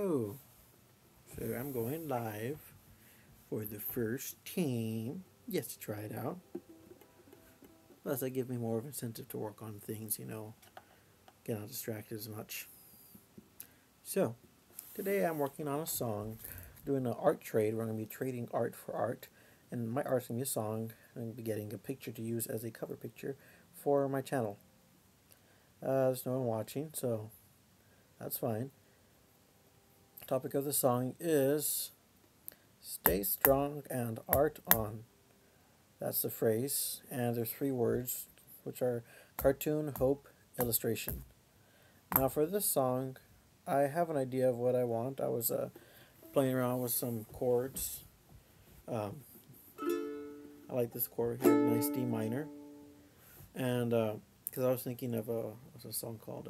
Oh, so I'm going live for the first time. Yes, to try it out. Plus, that gives me more of an incentive to work on things, get not distracted as much. So, today I'm working on a song, doing an art trade where I'm going to be trading art for art. And my art's going to be a song. I'm going to be getting a picture to use as a cover picture for my channel. There's no one watching, so that's fine. The topic of the song is Stay Strong and Art On. That's the phrase, and there's three words, which are cartoon, hope, illustration. Now, for this song, I have an idea of what I want. I was playing around with some chords. Um, I like this chord here, nice D minor, and because I was thinking of what's a song called?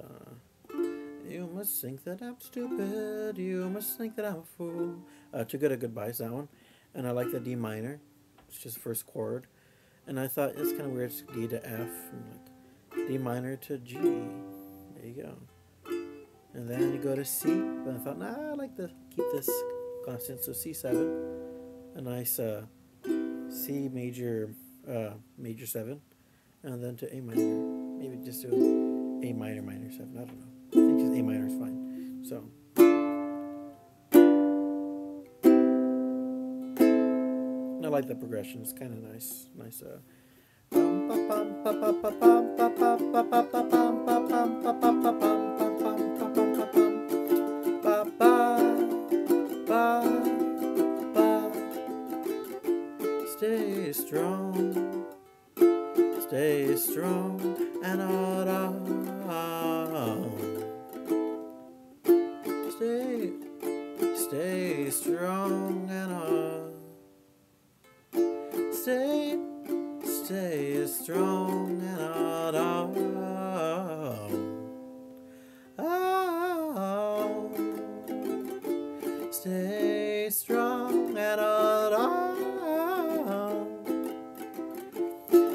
You must think that I'm stupid. You must think that I'm a fool. Too Good at Goodbye, that one, and I like the D minor. It's just first chord. And I thought it's kind of weird. It's D to F, and like D minor to G. There you go. And then you go to C. But I thought, nah, I like to keep this constant. So C7, a nice C major, major 7, and then to A minor. Maybe just do A minor minor 7. I don't know. I think just A minor is fine. So. I like the progression. It's kind of nice. Nice. Stay strong, stay strong, and hold on. Stay strong and hold. Stay strong and hold on. Oh, stay strong and hold on.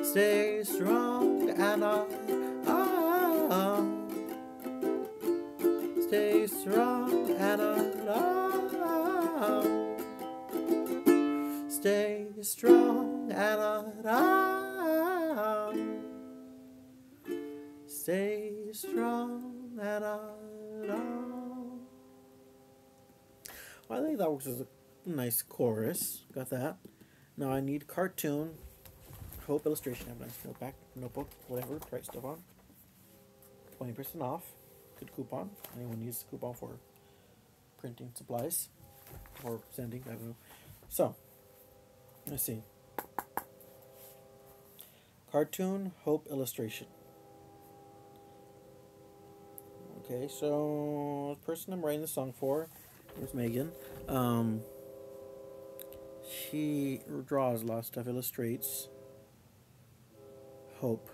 Stay strong and hold on. Stay strong and hold on. Stay strong and hold on. Stay strong and hold on. Well, I think that works as a nice chorus. Got that. Now I need cartoon, hope, illustration. I have a nice notebook, whatever, write stuff on. 20% off. Good coupon. Anyone needs a coupon for printing supplies or sending, I don't know. So, let's see. Cartoon, hope, illustration. Okay, so the person I'm writing the song for is Megan. She draws a lot of stuff, illustrates. Hope.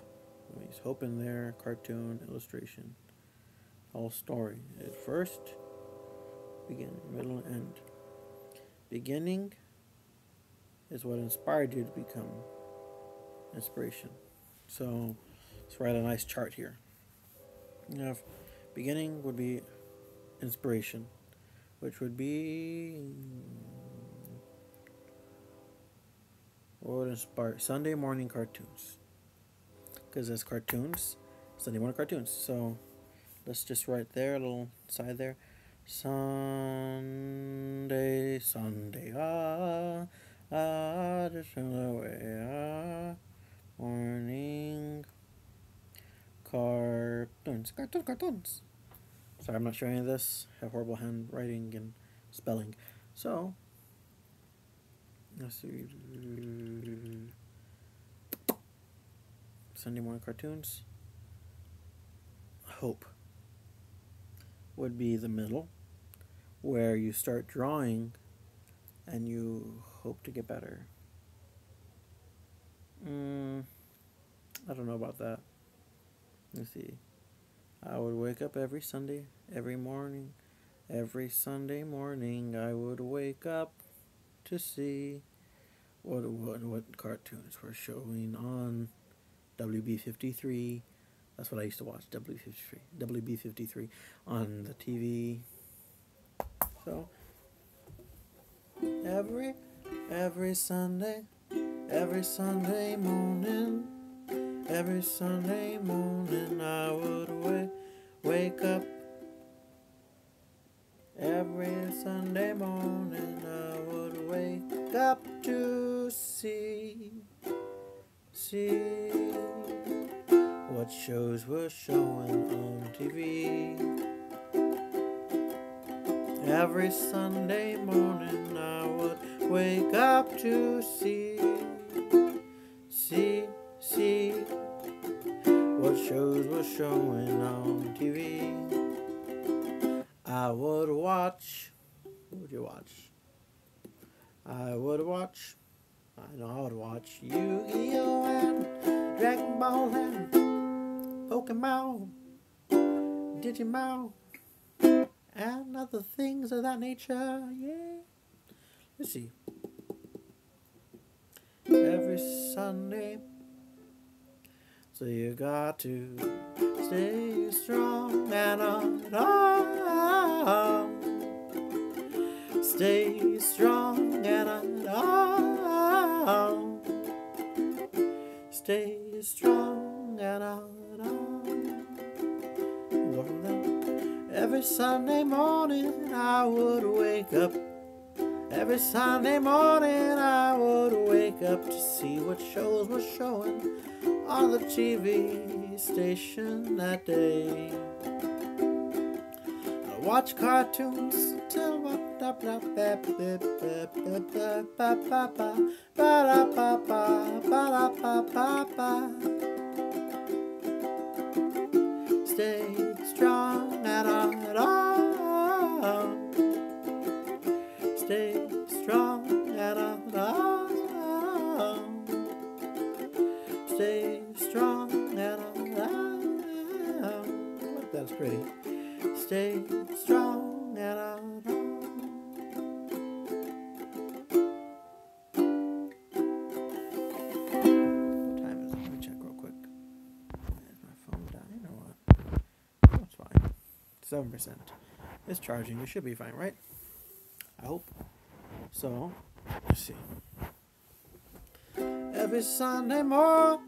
There's hope in there, cartoon, illustration. Whole story. At first, beginning, middle, end. Beginning is what inspired you to become inspiration. So let's write a nice chart here. You have beginning would be inspiration, which would be what would inspire Sunday morning cartoons, because there's cartoons, Sunday morning cartoons. So let's just write there, a little side there. Sunday, Sunday, just away, morning cartoons. Sorry, I'm not sure any of this. I have horrible handwriting and spelling. So, let's see. Sunday morning cartoons. Hope would be the middle, where you start drawing and you hope to get better. I don't know about that. Let's see. I would wake up every Sunday, every morning. Every Sunday morning I would wake up to see what cartoons were showing on WB53. That's what I used to watch, WB53 on the TV. So every Sunday morning, every Sunday morning I would wake up. Every Sunday morning I would wake up to see what shows were showing on TV. Every Sunday morning I would wake up to see what shows were showing on TV. I would watch. What would you watch? I would watch. I know I would watch Yu-Gi-Oh! And Dragon Ball and Pokemon, Digimon, and other things of that nature. Yeah. Let's see. Every Sunday. So you got to stay strong and on. Stay strong and on. Stay strong and on. Go from there. Every Sunday morning I would wake up. Every Sunday morning I would wake up to see what shows were showing on the TV station that day. I watch cartoons till stay strong and on. Stay strong and on. Stay strong and on. Look, that's pretty. Stay strong and on. What time is it? Let me check real quick. Is my phone dying or what? Oh, it's fine. 7%. It's charging. We should be fine, right? I hope. So, let's see. Every Sunday morning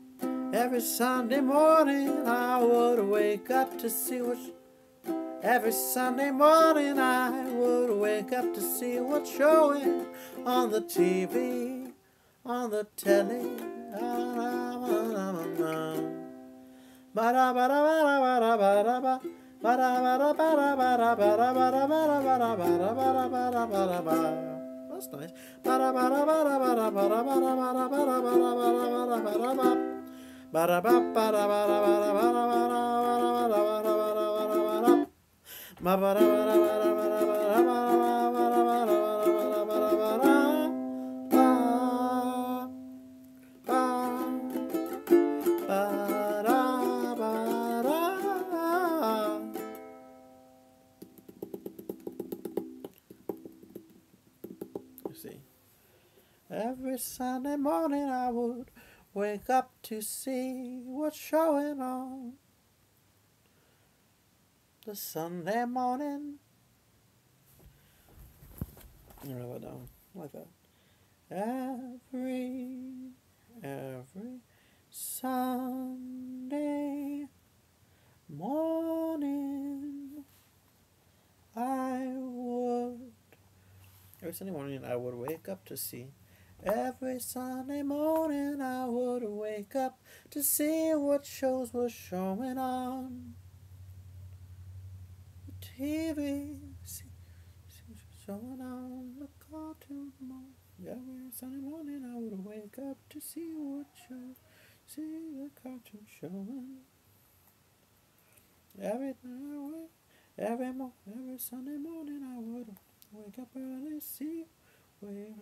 I would wake up to see what. Every Sunday morning I would wake up to see what's showing on the TV, on the telly. That's nice. See. Every Sunday morning I would wake up to see what's showing on the Sunday morning. I wrote that down like that. Every Sunday morning every Sunday morning I would wake up to see. Every Sunday morning I would wake up to see what shows were showing on the TV. See showing on the cartoon. Every Sunday morning I would wake up to see what shows. See the cartoon showing. Every Sunday morning I would wake up early, see wake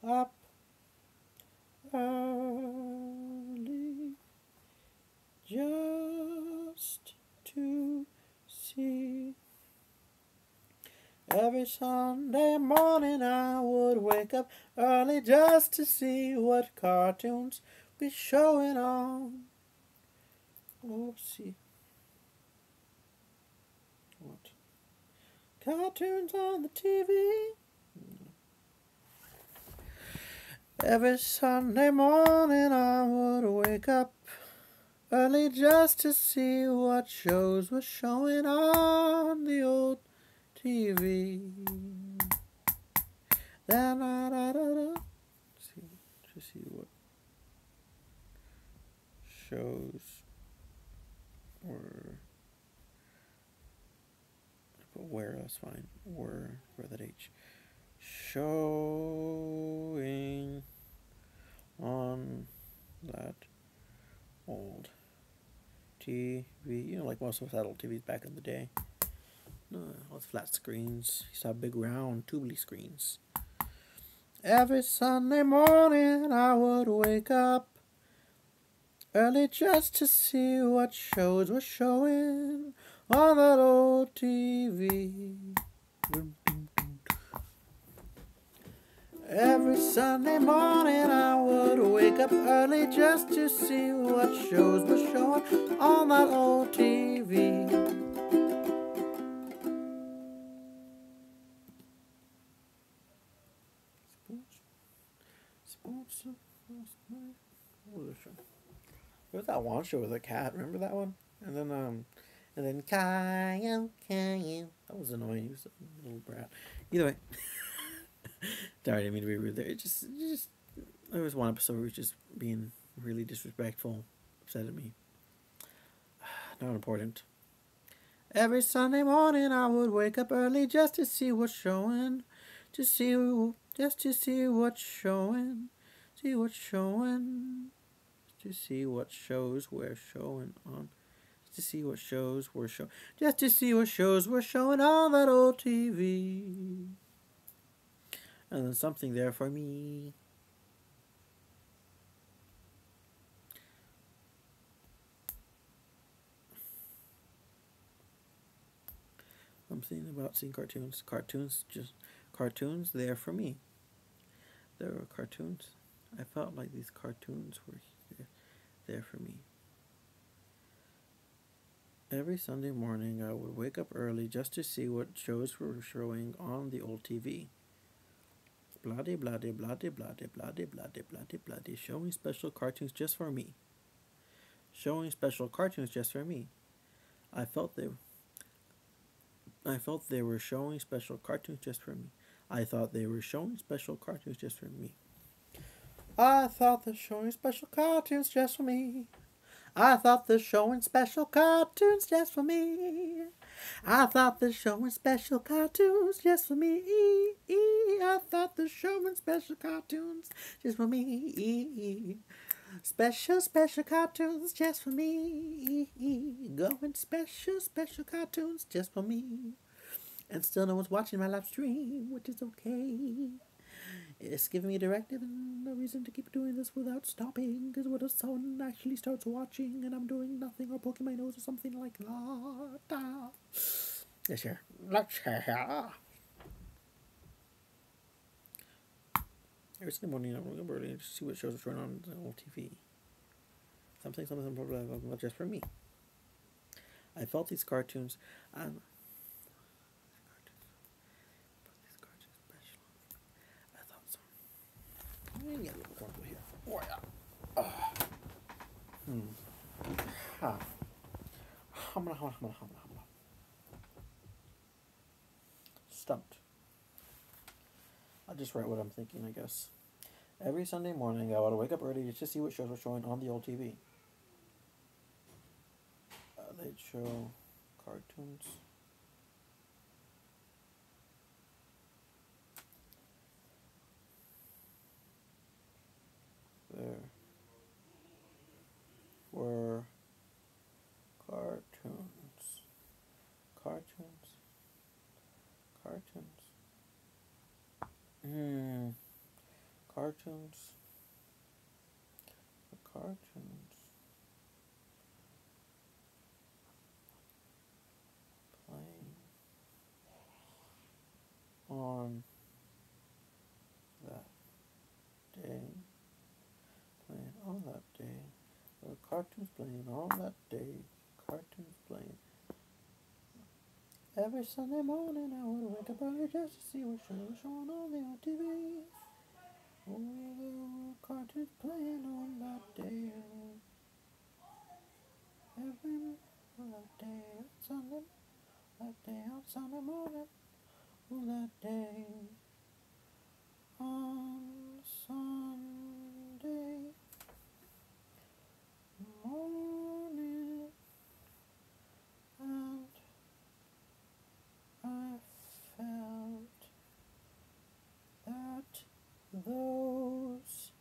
up early just to see. Every Sunday morning I would wake up early just to see what cartoons be showing on. Oh, see. What? Cartoons on the TV. Every Sunday morning I would wake up early just to see what shows were showing on the old TV. Then to see what shows were. But where? That's fine. Were for that H. Showing on that old TV. You know, like most of us had old TVs back in the day. No, all those flat screens. You saw big round tubely screens. Every Sunday morning I would wake up early just to see what shows were showing on that old TV. Every Sunday morning I would wake up early just to see what shows were showing on that old TV. What was the show? There was that one show with a cat. Remember that one? And then Caillou. That was annoying. He was a little brat. Either way. Sorry, I didn't mean to be rude there. It just there was one episode where he was just being really disrespectful, upset at me. Not important. Every Sunday morning I would wake up early just to see what's showing, just to see what's showing, to see what shows were showing on, to see what shows were showing, just to see what shows were showing on that old TV. And then something there for me. Something about seeing cartoons. Cartoons there for me. There were cartoons. I felt like these cartoons were there for me. Every Sunday morning I would wake up early just to see what shows were showing on the old TV. Bloody, bloody, bloody, bloody, bloody, bloody, bloody, bloody, showing special cartoons just for me. Showing special cartoons just for me. I felt they were showing special cartoons just for me. I thought they were showing special cartoons just for me. I thought they're showing special cartoons just for me. I thought they're showing special cartoons just for me. I thought they're showing special cartoons just for me. I thought they're showing special cartoons just for me. Special cartoons just for me. Going special cartoons just for me. And still no one's watching my live stream, which is okay. It's giving me a directive and a reason to keep doing this without stopping. Because what if someone actually starts watching and I'm doing nothing or poking my nose or something like that? Let's hear. Every Sunday morning, I'm going early to see what shows are showing on the old TV. Something, blah, blah, blah, blah, just for me. I felt these cartoons. Let me get a little comfortable here. Oh, yeah. Stumped. I'll just write what I'm thinking, I guess. Every Sunday morning, I would wake up early just to see what shows were showing on the old TV. They'd show cartoons. There were cartoons. Cartoons. Playing on that day. There were cartoons playing on that day. Cartoons playing Every Sunday morning I would wake up early just to see what show was showing on the old TV. Only there were cartoons playing on that day. Every that day on Sunday morning, that day on Sunday morning, and I felt that those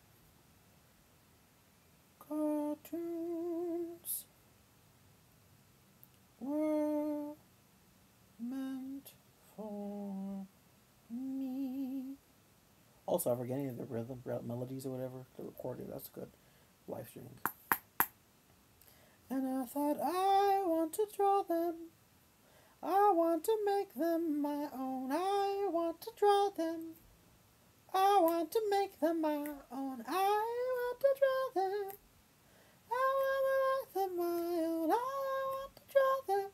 cartoons were meant for me. Also, I forget any of the rhythm, melodies, or whatever they recorded. That's good. Live streaming. And I thought, I want to draw them. I want to make them my own. I want to draw them. I want to make them my own. I want to draw them. I want to make them my own. I want to draw them.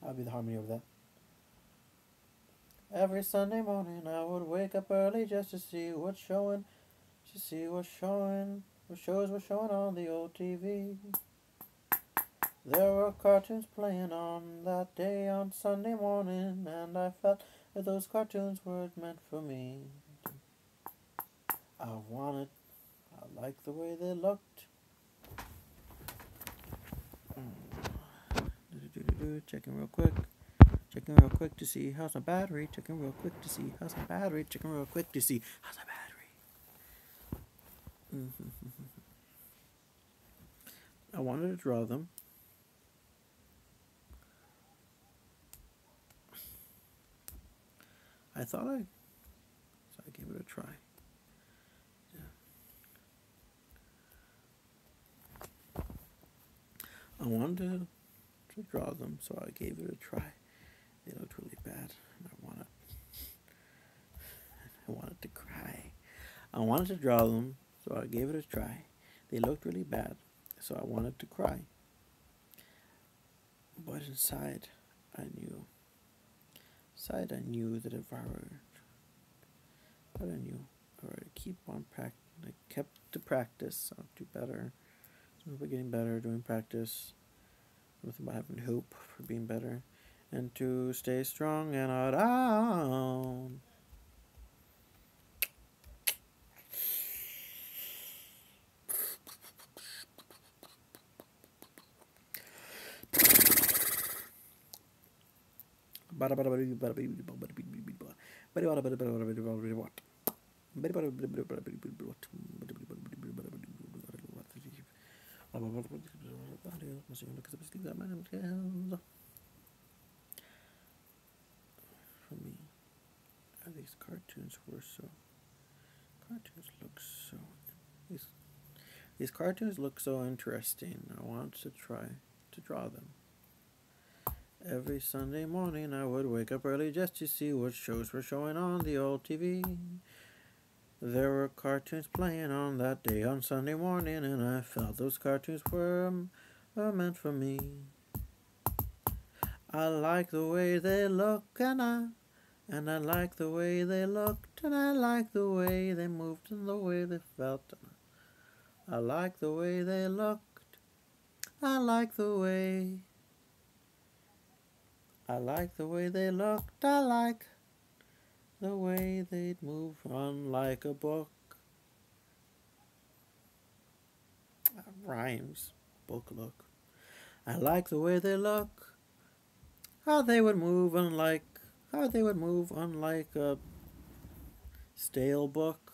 That'll be the harmony of that. Every Sunday morning I would wake up early just to see what's showing. What shows were showing on the old TV. There were cartoons playing on that day on Sunday morning, and I felt that those cartoons were meant for me. I liked the way they looked. Checking real quick to see how's my battery. Checking real quick to see how's my battery. I wanted to draw them. So I gave it a try. Yeah. I wanted to draw them, so I gave it a try. They looked really bad, and I wanted to cry. I wanted to draw them, so I gave it a try. They looked really bad, so I wanted to cry. But inside, I knew that if I were to keep on kept to practice, I'd do better. Something about getting better, doing practice. Something about having hope for being better. And to stay strong and not down. For me, these cartoons look so interesting. I wanted to try to draw them. Every Sunday morning I would wake up early just to see what shows were showing on the old TV. There were cartoons playing on that day on Sunday morning, and I felt those cartoons were meant for me. I like the way they look, and I like the way they looked, and I like the way they moved and the way they felt. I like the way they looked. I like the way they looked. I like the way they'd move on like a book. Rhymes. Book look. I like the way they look. How they would move unlike a stale book.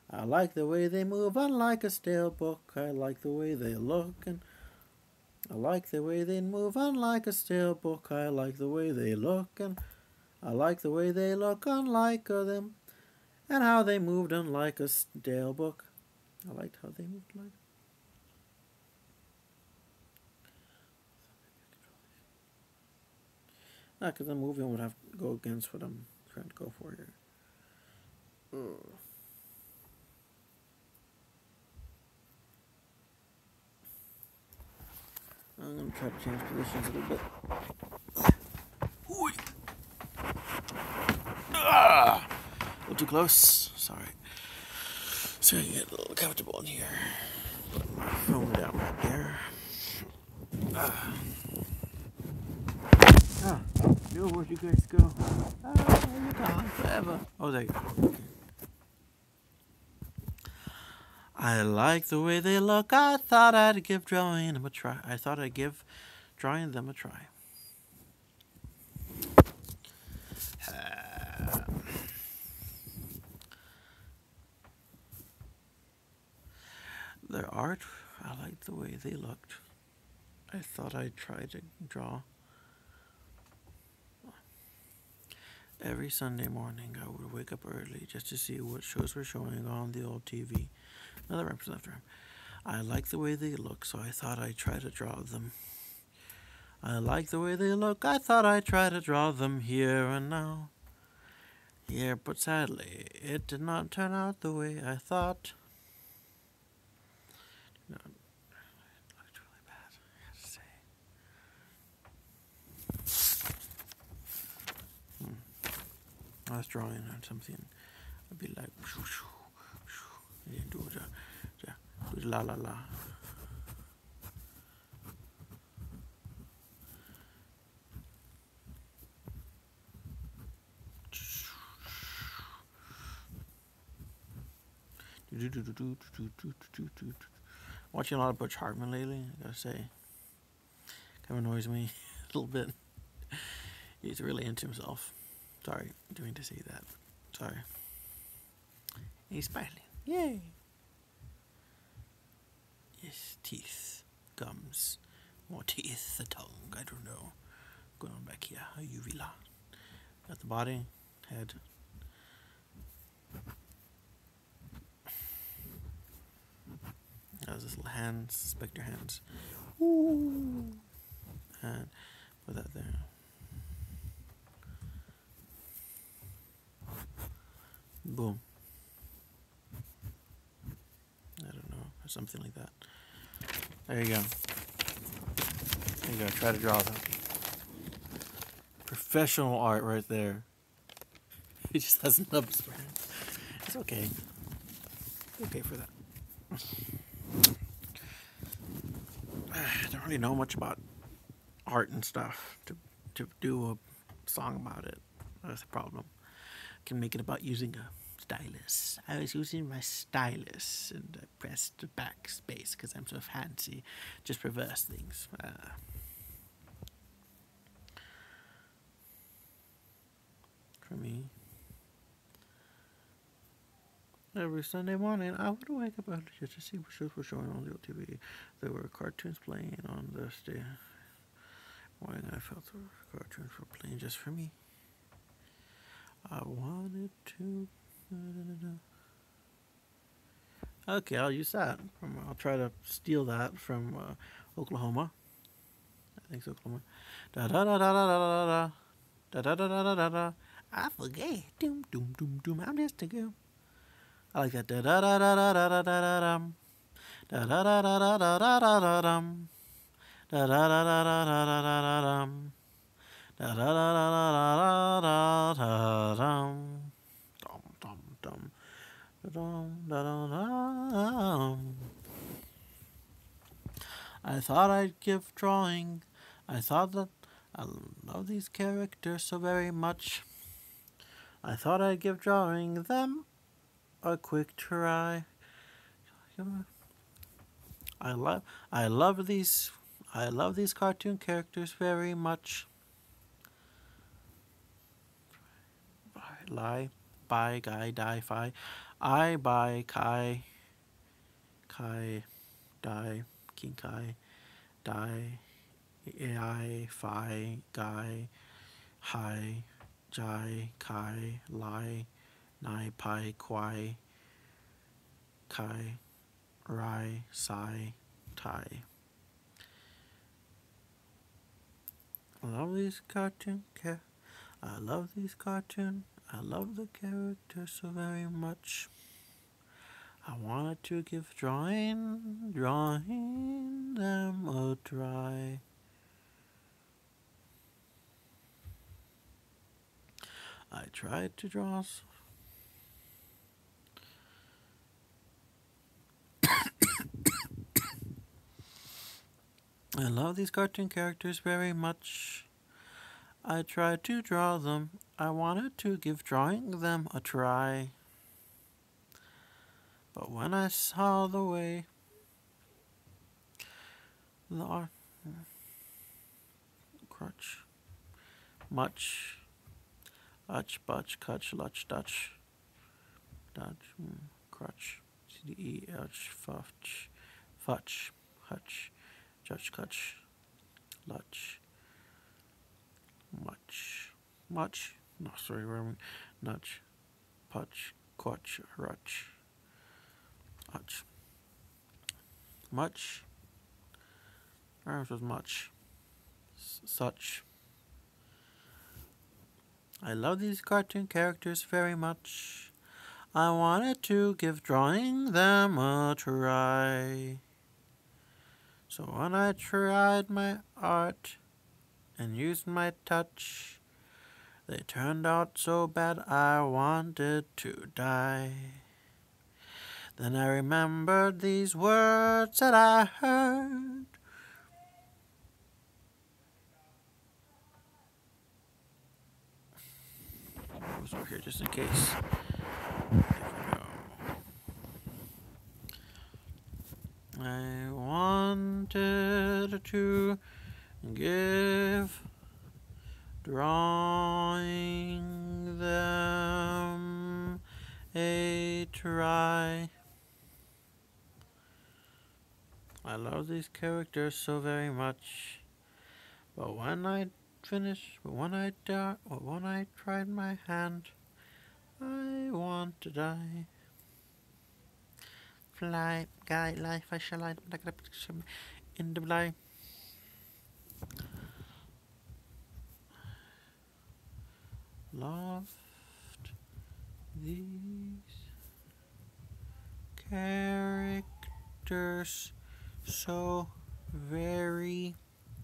I like the way they move unlike a stale book. I like the way they look, and I like the way they move unlike a stale book. I like the way they look, and I like the way they look unlike them, and how they moved unlike a stale book. I liked how they moved like. Not because the movie would have to go against what I'm trying to go for here. I'm going to try to change positions a little bit. too close. Sorry. So I get a little comfortable in here. Put my phone down right there. Yo, where'd you guys go? You're gone forever. Oh, there you go. I like the way they look. I thought I'd give drawing them a try. I thought I'd give drawing them a try. Their art, I liked the way they looked. I thought I'd try to draw. Every Sunday morning, I would wake up early just to see what shows were showing on the old TV. Another reference after him. I like the way they look, so I thought I'd try to draw them. I like the way they look, I thought I'd try to draw them here and now. Yeah, but sadly, it did not turn out the way I thought. No, it looked really bad, I have to say. I was drawing on something. I'd be like, shoo, shoo, shoo, and do the la la la. Watching a lot of Butch Hartman lately, I gotta say. Kind of annoys me a little bit. He's really into himself. Sorry, didn't mean to say that. Sorry. He's smiling. Yay! His teeth, gums, more teeth, the tongue, I don't know. Going on back here, a uvula. Got the body, head. Has his little hands, spectre hands. Ooh. And put that there. Boom. I don't know, or something like that. There you go. There you go, try to draw them. Professional art right there. He just has nubs for him. It's okay. Okay for that. I don't really know much about art and stuff to do a song about it. That's the problem. I can make it about using a stylus. I was using my stylus and I pressed the backspace because I'm so fancy. Just reverse things. For me. Every Sunday morning, I would wake up early just to see what shows were showing on the old TV. There were cartoons playing on this day. Morning, I felt the cartoons were playing just for me. I wanted to. Okay, I'll use that. I'll try to steal that from Oklahoma. I think it's Oklahoma. Da da da da da da da da da da da da da. I forget. Doom doom doom doom. I'm just a girl. I like that. Da da da da da da da da dum. Da da da da da da da da da dum. Da da da da da da da da da dum. Da da da da da da da da dum. Dum dum dum. Dum da da da. I thought I'd give drawing. I thought that I love these characters so very much. I thought I'd give drawing them a quick try. I love these cartoon characters very much. Lie, buy, guy, die, fi. I buy, kai, die, king kai, die, ai, fi, guy, hi, jai, kai, lie, nai, pi, quai, kai, rai, sai, tai. I love these cartoon I love these cartoon. I love the characters so very much. I wanted to give drawing them a try. I tried to draw I love these cartoon characters very much. I tried to draw them. I wanted to give drawing them a try. But when I saw the way the art crutch much butch cutch lutch dutch crutch cdeh futch hutch judge cutch lutch much no sorry nutch putch quatch rutch hutch much rhymes with much such. I love these cartoon characters very much. I wanted to give drawing them a try. So when I tried my art and used my touch, they turned out so bad I wanted to die. Then I remembered these words that I heard. I was over here just in case. I wanted to give drawing them a try. I love these characters so very much, but when I tried my hand, I want to die. Fly, guy, life, I shall I in the blind. Loved these characters so very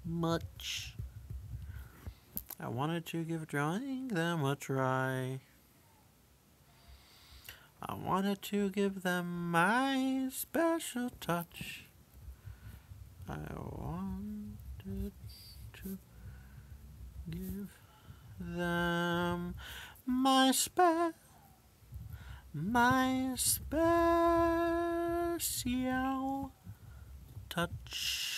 much. I wanted to give drawing them a try. I wanted to give them my special touch. I wanted to give them my special touch.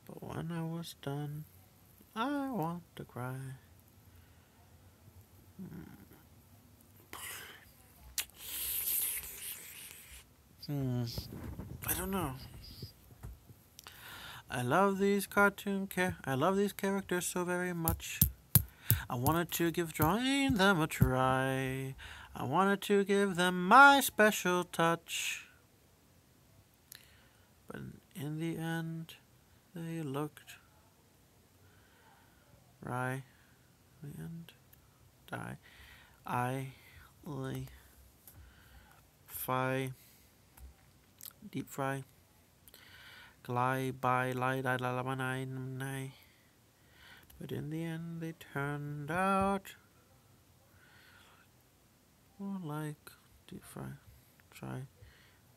But when I was done, I want to cry. I don't know. I love these characters so very much. I wanted to give drawing them a try. I wanted to give them my special touch. But in the end, they looked right. The end. Die. Deep fry. Glide by, lie, die, la, la, nine. But in the end, they turned out more like deep fry. Try.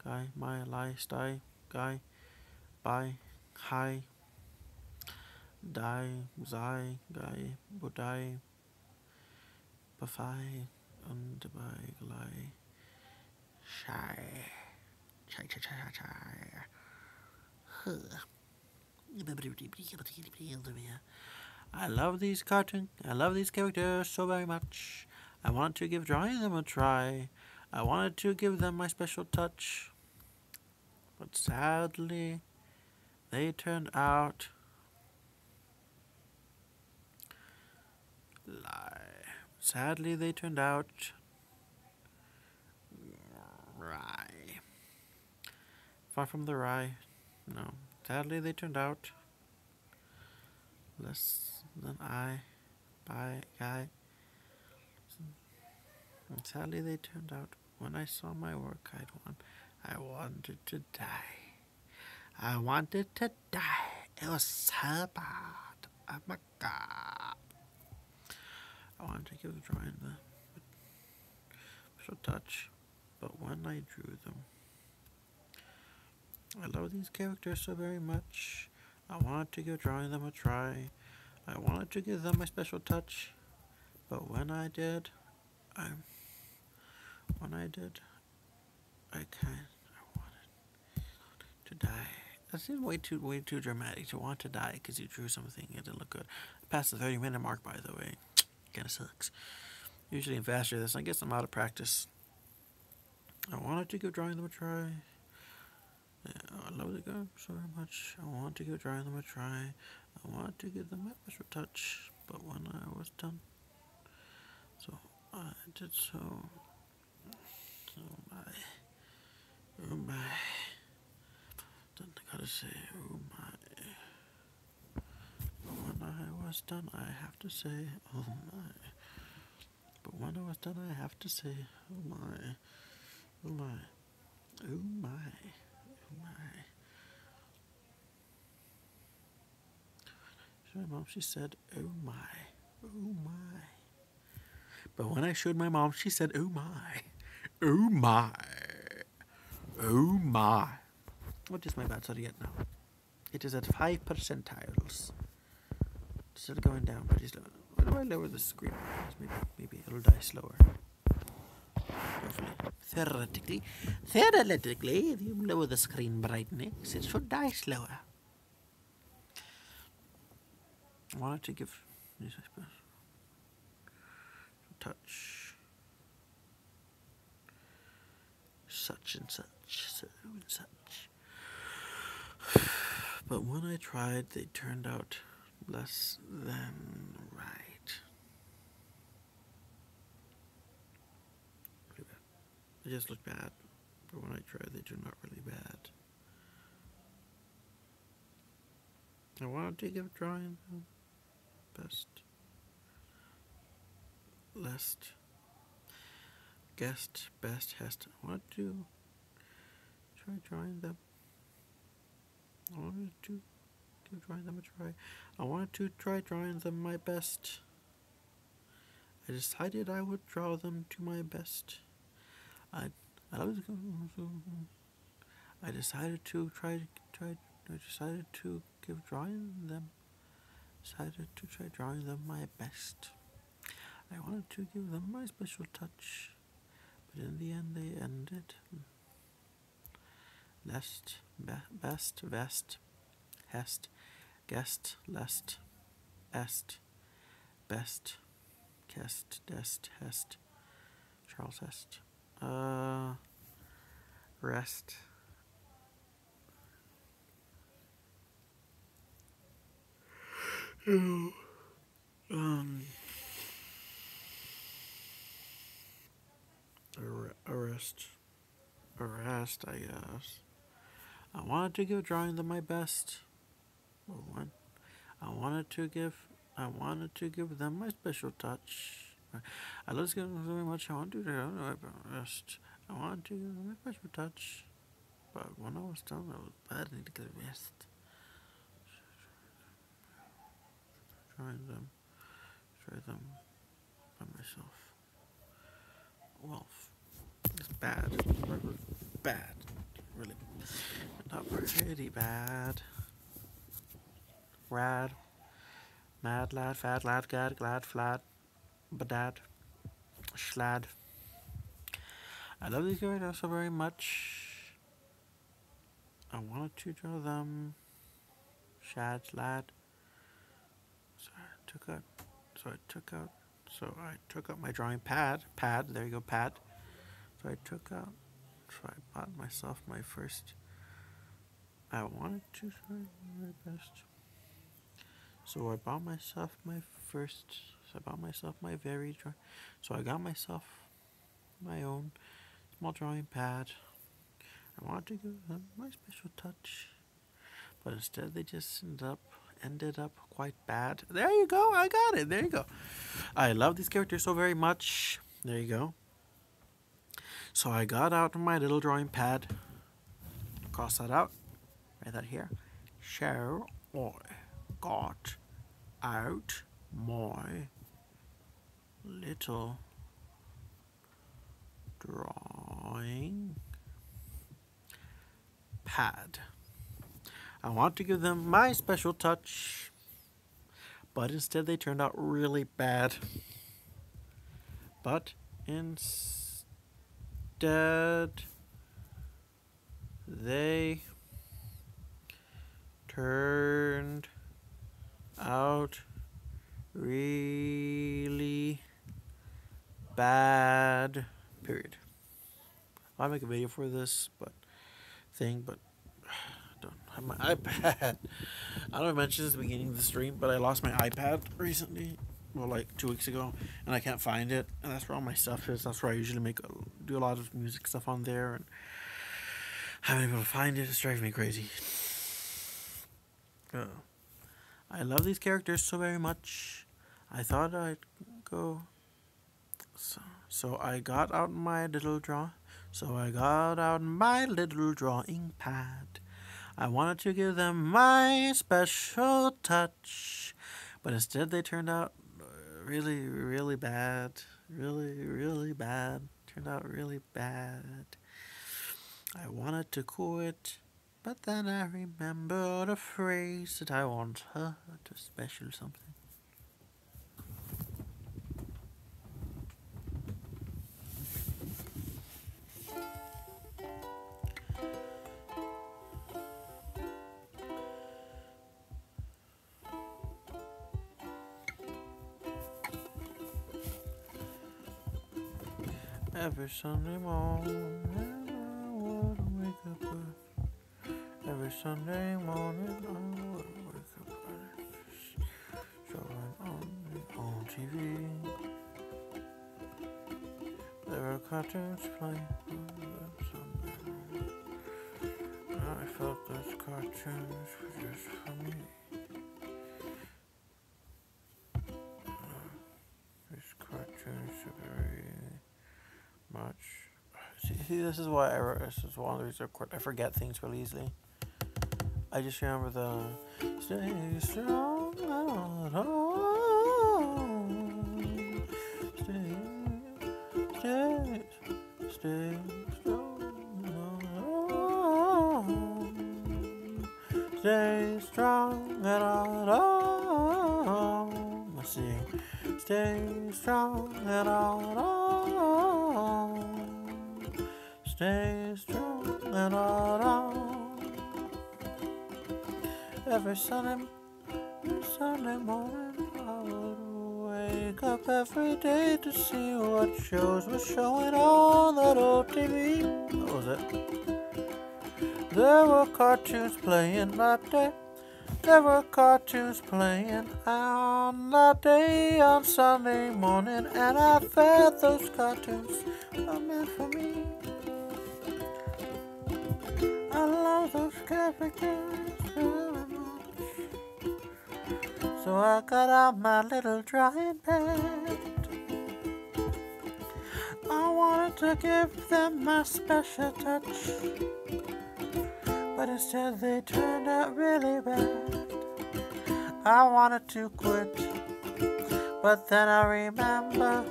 Guy, my, lie, sty. Guy, by, high. Die, sei, guy, budai. Bafai, und bei, glei. Shy. Chai. I love these characters so very much. I wanted to give drawing them a try. I wanted to give them my special touch. But sadly, they turned out rye. Far from the rye. No. Sadly, they turned out less than I by guy. And sadly, they turned out when I saw my work, I wanted to die. I wanted to die. It was so bad. Oh my god. I wanted to give the drawing the special touch, but when I drew them, I love these characters so very much. I wanted to give drawing them a try. I wanted to give them my special touch. But when I did, I I wanted to die. That seems way too dramatic to want to die because you drew something and it didn't look good. I passed the 30-minute mark, by the way. Kind of sucks. Usually in faster this, I guess I'm out of practice. I wanted to give drawing them a try. Yeah, I love the game so very much. I want to give drawing them a try. I want to give them my special touch. But when I was done, so I did so. Oh my. Oh my. Then I gotta say, oh my. But when I was done, I have to say, oh my. But when I was done, I have to say, oh my. Oh my. Oh my. Oh my. So my mom, she said, oh my. Oh my. But when I showed my mom, she said, oh my. Oh my. Oh my. What is my bad study yet now? It is at 5 percentiles. Still going down pretty slow. Why do I lower the screen? Maybe it'll die slower. Hopefully. Theoretically, if you lower the screen brightness, it should die slower. I wanted to give this, I suppose, touch. Such and such, so and such. But when I tried, they turned out less than right. Pretty bad. They just look bad. But when I tried, they turned out really bad. I wanted to give drawing the best. Lest. Guest. Best. Hest. I wanted to try drawing them. I wanted to give drawing them a try. I wanted to try drawing them my best. I decided I would draw them to my best. I decided to I decided to give drawing them. Decided to try drawing them my best. I wanted to give them my special touch, but in the end they ended lest, best, vest, hest, guest, lest, est, best, kest, dest, hest, Charles Hest. Rest. Arrest, I guess. I wanted to give drawing them my best. I wanted to give them my special touch. I love them very much. I want to do my best. I wanted to give them my special touch. But when I was done, I was bad. I need to get a rest. Try them by myself. Well, it's bad. Bad. Really. Not pretty bad. Rad. Mad lad, fat lad, gad, glad, flat. Badad. Schlad. I love these characters so very much. I wanted to draw them. Shad, lad. So I took out my drawing pad. There you go, pad. So I bought myself my first. I wanted to try my best. So I bought myself my first. So I bought myself my very drawing. So I got myself my own small drawing pad. I wanted to give them my special touch, but instead they just ended up quite bad. There you go. I got it. There you go. I love these characters so very much. There you go. So I got out my little drawing pad. Cross that out. Write that here. So I got out my little drawing pad. I want to give them my special touch, but instead they turned out really bad. But instead they turned out really bad. Period. I'll make a video for this, but I don't have my iPad. I don't know if I mentioned this at the beginning of the stream, but I lost my iPad recently. Well, like 2 weeks ago, and I can't find it, and that's where all my stuff is. That's where I usually do a lot of music stuff on there, and I haven't been able to find it. It's driving me crazy. I love these characters so very much. I thought I'd go. So I got out my little drawing pad. I wanted to give them my special touch, but instead they turned out really, really bad. Really, really bad. Turned out really bad. I wanted to quit, but then I remembered a phrase that I want her to special something. Every Sunday morning I would wake up early. Every Sunday morning I would wake up early. Showing on TV. There were cartoons playing on Sunday morning. I felt those cartoons were just for me. These cartoons are very much. See, this is why this is one of the reasons I forget things really easily. I just remember the stay strong at home. Stay strong at home. Stay strong at home. Let's see. Stay strong at home. Stay strong and all. Every Sunday morning I would wake up every day to see what shows were showing on that old TV. What was it? There were cartoons playing that day. There were cartoons playing on that day on Sunday morning, and I felt those cartoons were meant for me. I love those characters very much. So I got out my little drawing pad. I wanted to give them my special touch, but instead they turned out really bad. I wanted to quit, but then I remember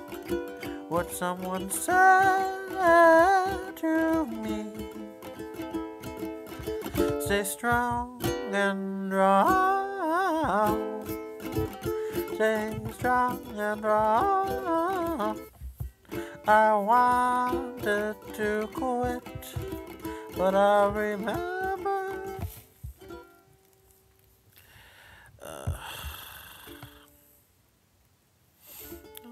what someone said to me. Stay strong and strong. Stay strong and strong. I wanted to quit, but I remember. I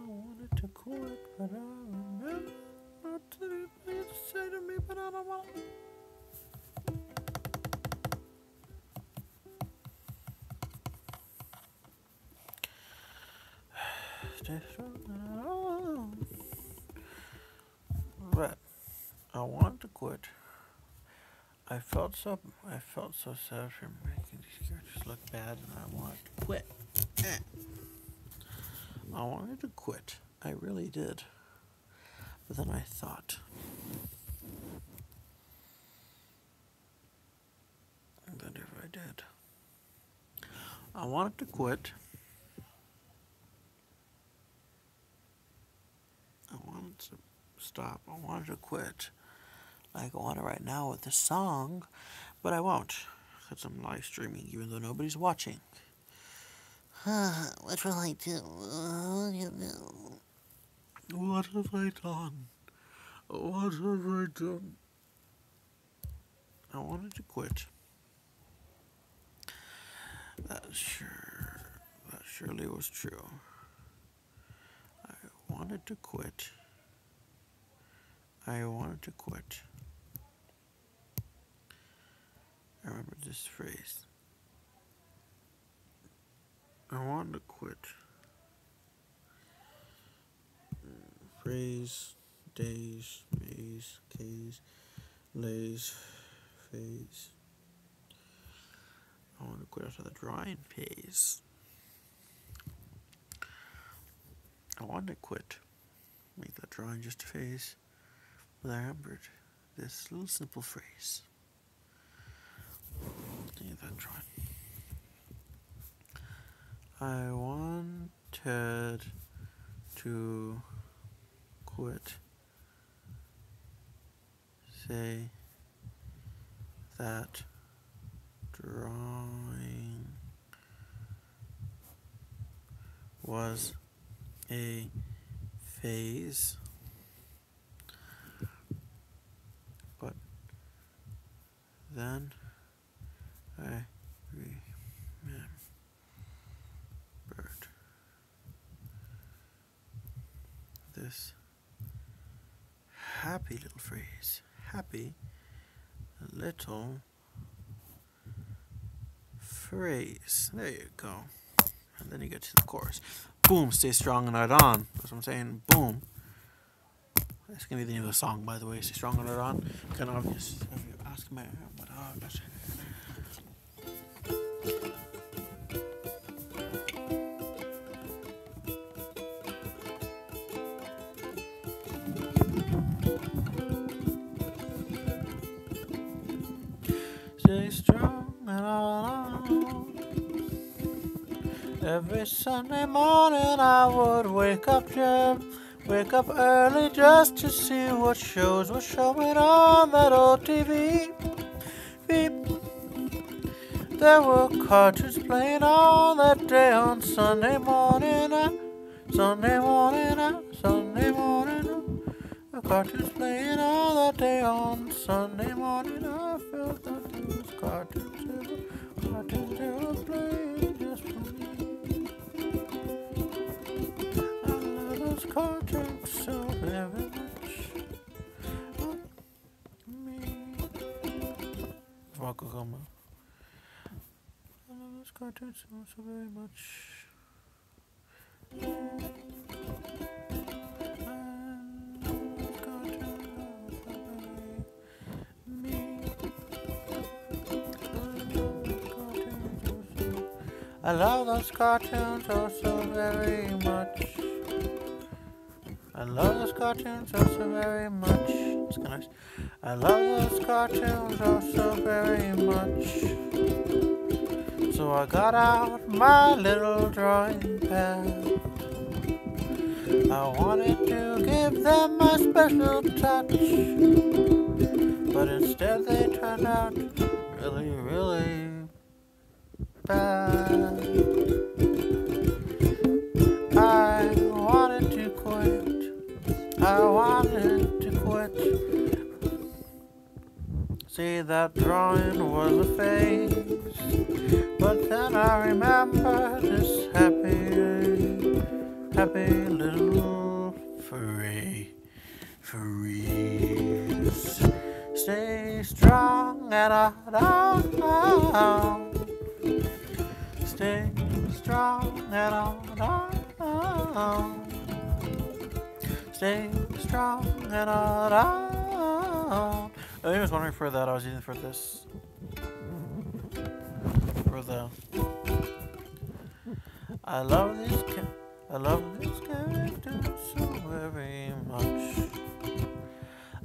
wanted to quit, but I remember what anybody to say to me, but I don't want. Stay strong. But I wanted to quit. I felt so sad for making these characters look bad, and I wanted to quit. I wanted to quit. I really did. But then I thought, that if I did, I wanted to quit. I wanted to stop. I wanted to quit. I go on it right now with the song, but I won't, because I'm live streaming, even though nobody's watching. What will I do? What have I done? What have I done? I wanted to quit. That surely was true. I wanted to quit. I wanted to quit. I remember this phrase. I wanted to quit. Phrase, days, maze, case, lays, phase. I want to quit after the drawing phase. I wanted to quit. Make that drawing just a phase. But I remembered this little simple phrase. Leave that drawing. I wanted to quit. Say that drawing was a phase, but then I remembered this happy little phrase. Happy little phrase. There you go. And then you get to the chorus. Boom, stay strong and right on. That's what I'm saying. Boom. That's going to be the name of the song, by the way. Stay strong and right on. Kind of obvious. If you ask me, but that's stay strong and on. Every Sunday morning I would wake up early just to see what shows were showing on that old TV. Beep. There were cartoons playing all that day on Sunday morning. Sunday morning. The cartoons playing all that day on Sunday morning. I felt that those cartoons ever playing just for me. I love those cartoons so very much. Me. Wakakama. I love those cartoons so very much. I love those cartoons so very much. I love those cartoons so very much. It's kind of nice. I love those cartoons so very much. So I got out my little drawing pad. I wanted to give them my special touch, but instead they turned out really, really bad. I wanted to quit. I wanted to quit. See, that drawing was a phase, but then I remembered this happy little phrase. Stay strong and on. Stay strong and on. Stay strong and on. I was wondering for that. I was using for this. For the. I love this character so very much.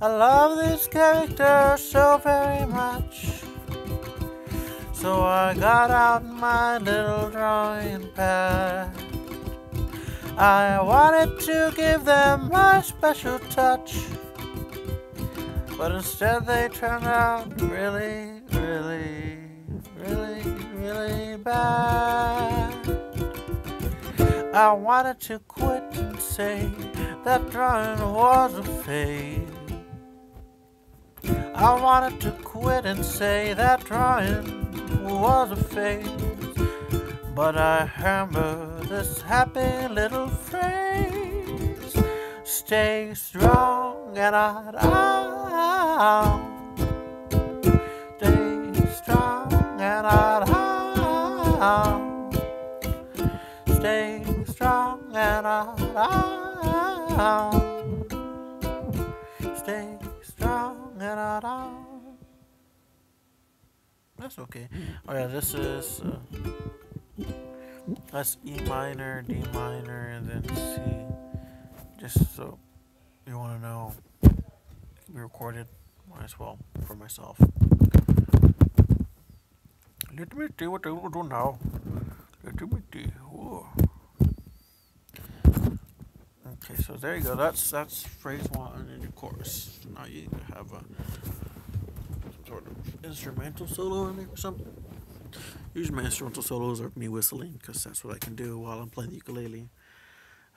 I love this character so very much. So I got out my little drawing pad. I wanted to give them my special touch. but instead they turned out really, really, really, really bad. I wanted to quit and say that drawing was a fade. I wanted to quit and say that drawing was a phase, but I remember this happy little phrase: stay strong and out. Stay strong and out. Stay strong and out. Stay strong and out. That's okay. Oh yeah, this is that's E minor, D minor, and then C. Just so you want to know, it can be recorded. Might as well for myself. Let me see what I will do now. Let me see. Whoa. Okay, so there you go. That's phrase one in the chorus. Now you have some sort of instrumental solo in there or something. Usually my instrumental solos are me whistling because that's what I can do while I'm playing the ukulele.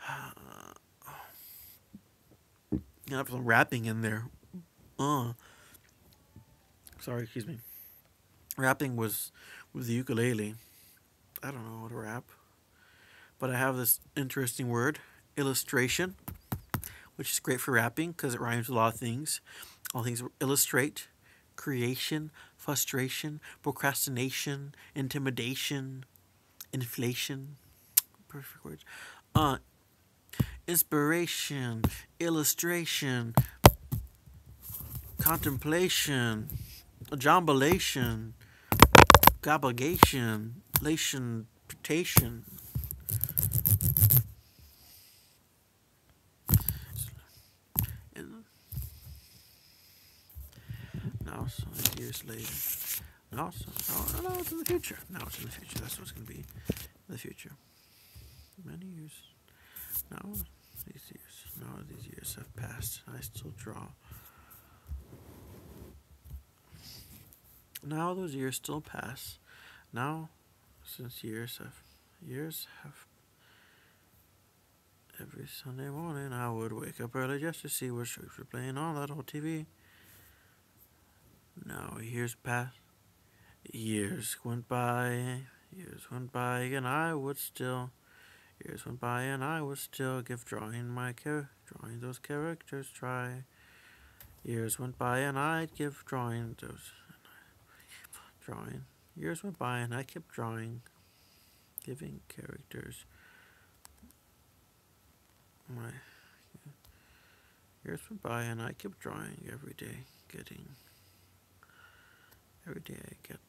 I have some rapping in there. Sorry, excuse me. Rapping was with the ukulele. I don't know how to rap. But I have this interesting word, illustration, which is great for rapping because it rhymes with a lot of things. All things illustrate, creation, frustration, procrastination, intimidation, inflation. Perfect words. Inspiration, illustration, contemplation, jambalation, gobligation, lationtation. Now, some years later. No, it's in the future. Now it's in the future. That's what it's going to be in the future. Many years. Now these years have passed. I still draw. Now those years still pass. Now, since years have every Sunday morning I would wake up early just to see what shows were playing on that old TV. Now years passed. Years went by, and I would still. Years went by, and I would still give drawing those characters try. Years went by, and I'd give drawing those. Years went by, and I kept drawing, giving characters. Years went by, and I kept drawing every day, Every day I get.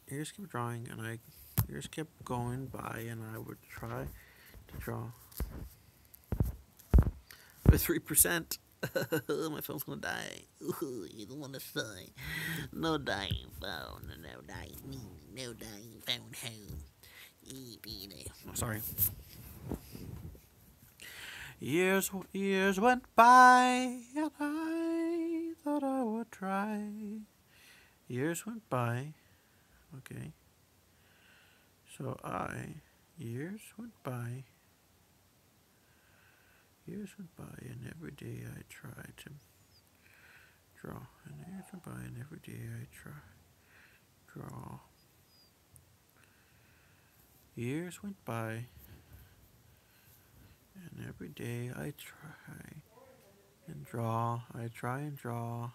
Years kept drawing, and years kept going by, and I would try to draw with 3%. My phone's gonna die. Ooh, you don't wanna say. No dying phone, no dying phone home. Oh, sorry. Years went by, and I thought I would try. Years went by. Okay. So years went by. Years went by, and every day I tried to draw. And years went by, and every day I draw. Years went by, and every day I try and draw. I try and draw.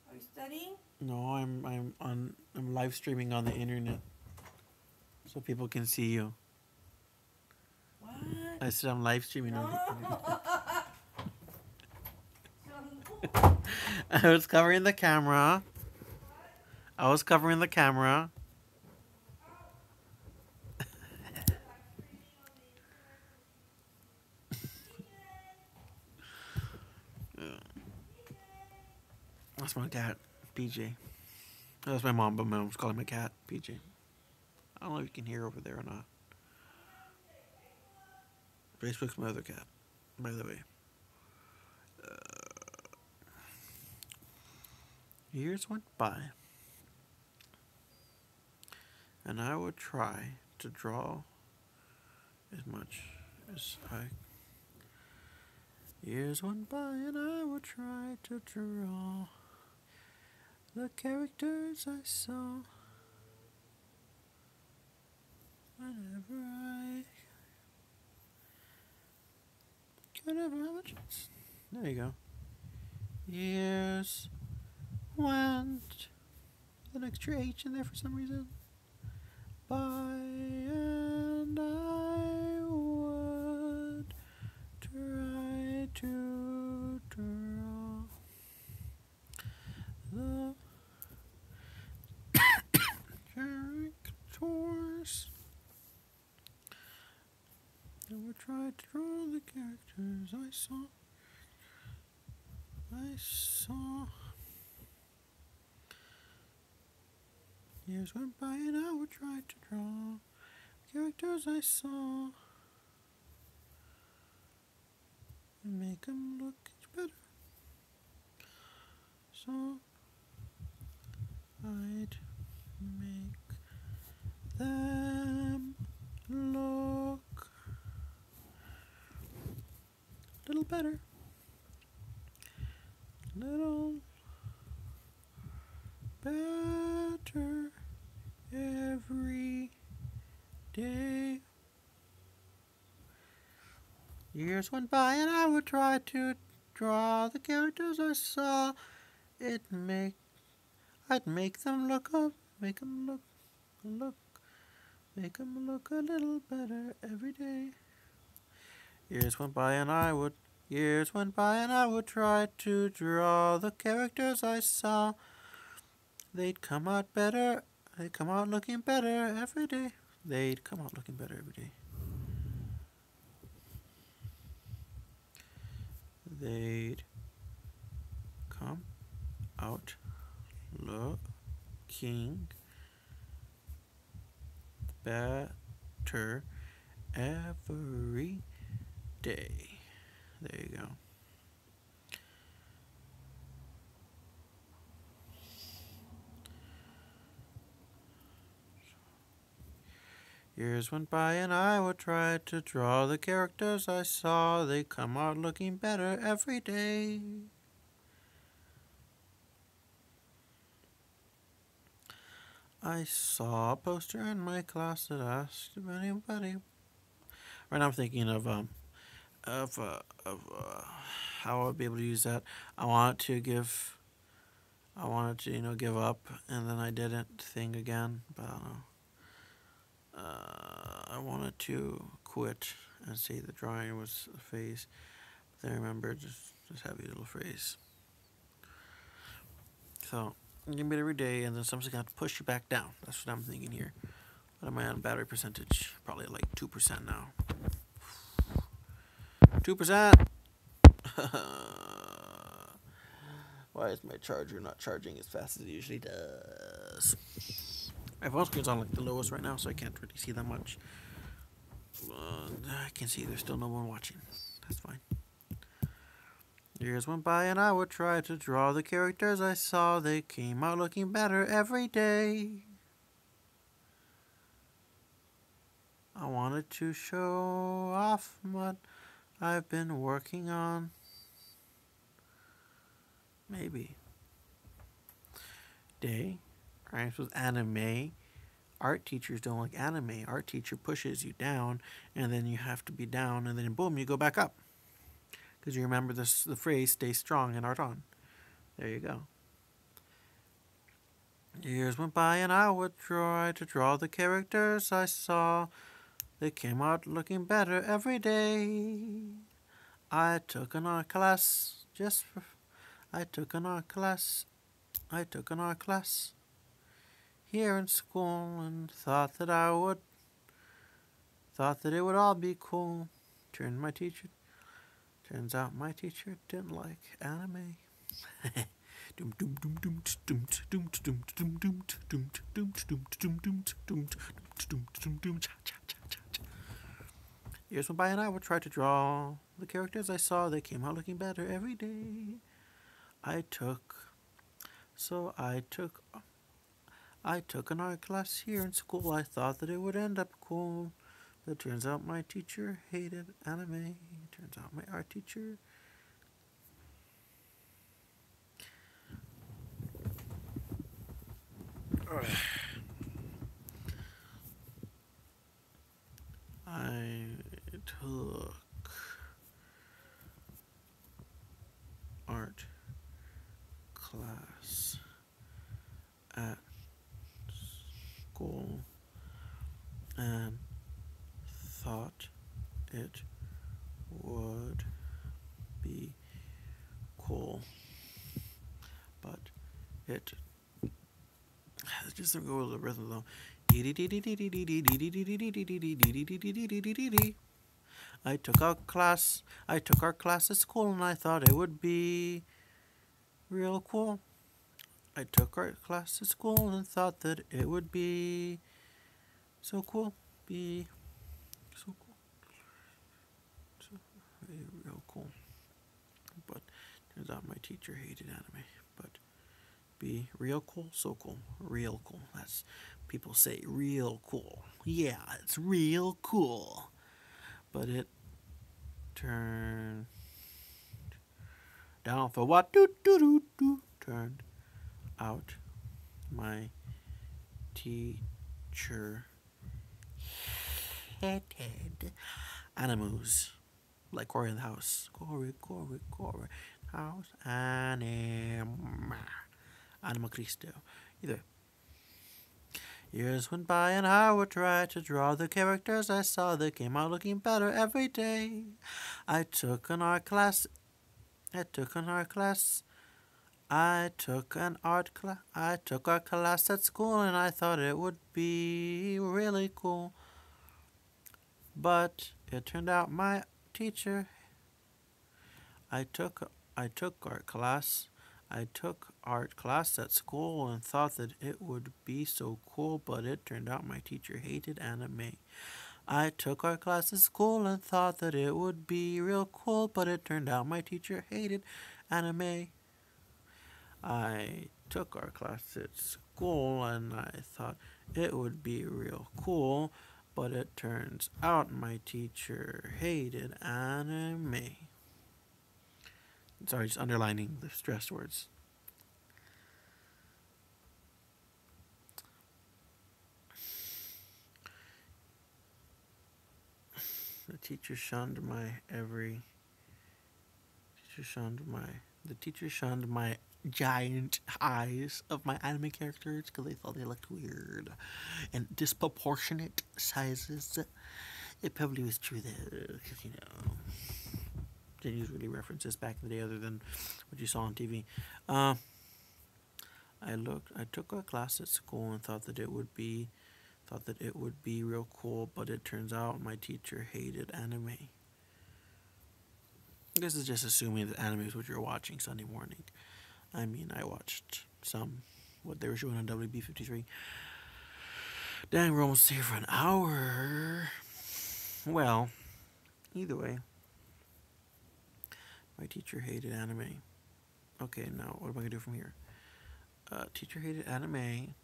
Are you studying? No, I'm live streaming on the internet, so people can see you. What? I said I'm live streaming on the internet. I was covering the camera. That's my cat, PJ. That's my mom, but my mom's calling my cat, PJ. I don't know if you can hear over there or not. Facebook's my other cat, by the way. Years went by, and I would try to draw as much as I. Years went by, and I would try to draw the characters I saw. Whenever I could ever have a chance. There you go. Years went with an extra H in there for some reason. By, and I would try to draw the characters. I would try to draw the characters I saw. Years went by and I would try to draw characters I saw and make them look each better. So I'd make them look a little better. Little better every day. Years went by and I would try to draw the characters I saw. I'd make them look up, make them look a little better every day. Years went by and I would try to draw the characters I saw. They'd come out better. They'd come out looking better every day. They'd come out looking better every day. They'd come out looking better every day. There you go. Years went by and I would try to draw the characters I saw. They come out looking better every day. I saw a poster in my class that asked if anybody. Right now I'm thinking of how I'd be able to use that. I wanted to give up, and then I didn't think again, but I don't know. I wanted to quit and say the drawing was a phase, but then I remembered just have a little phrase. So you can beat every day, and then something's gonna have to push you back down. That's what I'm thinking here. What am I on battery percentage? Probably like 2% now. 2%. Why is my charger not charging as fast as it usually does? My phone screen's on like the lowest right now, so I can't really see that much. I can see there's still no one watching. That's fine. Years went by and I would try to draw the characters I saw. They came out looking better every day. I wanted to show off what I've been working on. Maybe. Day rhymes with anime. Art teachers don't like anime. Art teacher pushes you down, and then you have to be down, and then boom, you go back up. Because you remember the phrase, stay strong and art on. There you go. Years went by and I would try to draw the characters I saw. They came out looking better every day. I took an art class here in school and thought that it would all be cool. Turns out my teacher didn't like anime. Years went by and I would try to draw the characters I saw, they came out looking better every day. I took an art class here in school. I thought that it would end up cool. But it turns out my teacher hated anime. Turns out my art teacher. I took art class at school and thought it would be cool, but it just don't go with the rhythm though. I took art class at school and I thought it would be real cool. I took art class at school and thought that it would be so cool. Be so cool. So real cool. But turns out my teacher hated anime. But be real cool, so cool. Real cool. That's people say real cool. Yeah, it's real cool. But it turned down for what? Turned out my teacher hated animals. Like Cory in the House. Cory. House. Anima Cristo. Either. Years went by and I would try to draw the characters I saw that came out looking better every day. I took an art class at school and I thought it would be really cool. But it turned out my teacher I took art class at school and thought that it would be so cool, but it turned out my teacher hated anime. I took art class at school and thought that it would be real cool, but it turned out my teacher hated anime. I took art class at school and I thought it would be real cool, but it turns out my teacher hated anime. Sorry, just underlining the stressed words. The teacher shunned my giant eyes of my anime characters because they thought they looked weird and disproportionate sizes. It probably was true though, because didn't use really references back in the day other than what you saw on TV. I took a class at school and thought that it would be real cool, but it turns out my teacher hated anime. This is just assuming that anime is what you're watching Sunday morning. I mean, I watched what they were showing on WB53. Dang, we're almost here for an hour. Well, either way, my teacher hated anime. Okay, now what am I going to do from here? Teacher hated anime.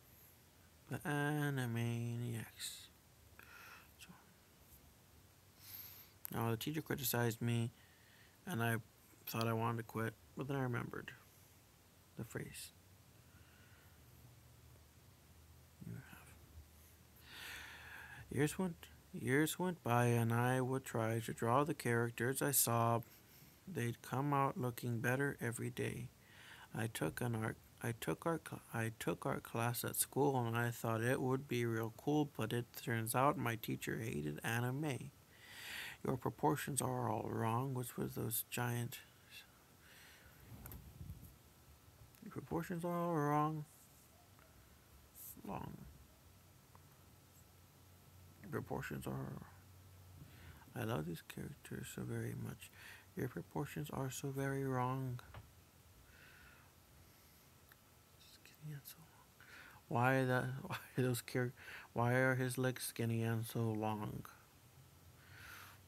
The Animaniacs. So, now the teacher criticized me, and I thought I wanted to quit, but then I remembered the phrase. Years went by, and I would try to draw the characters I saw. They'd come out looking better every day. I took art class at school and I thought it would be real cool, but it turns out my teacher hated anime. Your proportions are all wrong. What's with those giant? Your proportions are all wrong. Long. Proportions are. I love these characters so very much. Your proportions are so very wrong. Skinny and so long. Why are his legs skinny and so long?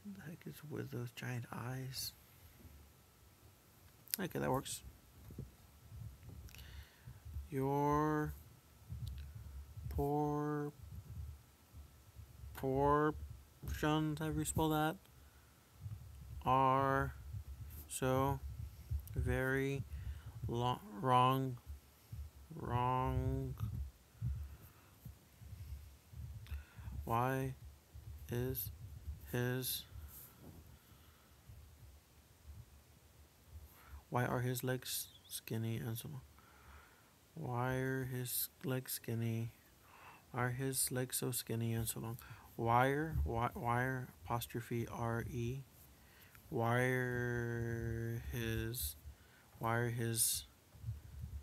What the heck is with those giant eyes? Okay, that works. Your portions, however you spell that, are so very wrong. Why is his why are his legs skinny and so long? Why are his legs skinny? Why are his legs so skinny and so long? Wire apostrophe RE. Why are his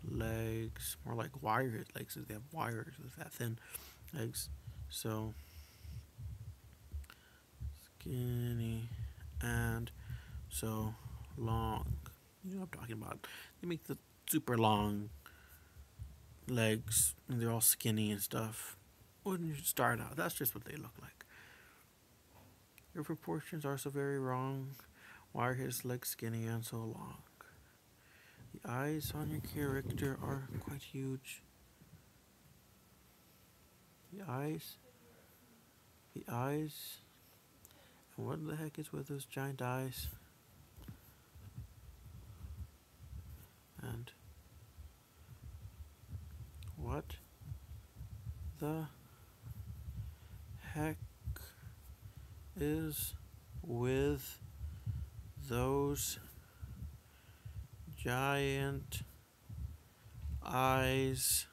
legs more like wire his legs? They have wires with that thin legs. So skinny and so long. You know what I'm talking about. They make the super long legs and they're all skinny and stuff. When you start out, that's just what they look like. Your proportions are so very wrong. Why are his legs skinny and so long? The eyes on your character are quite huge. The eyes. And what the heck is with those giant eyes? And what the heck is with those giant eyes?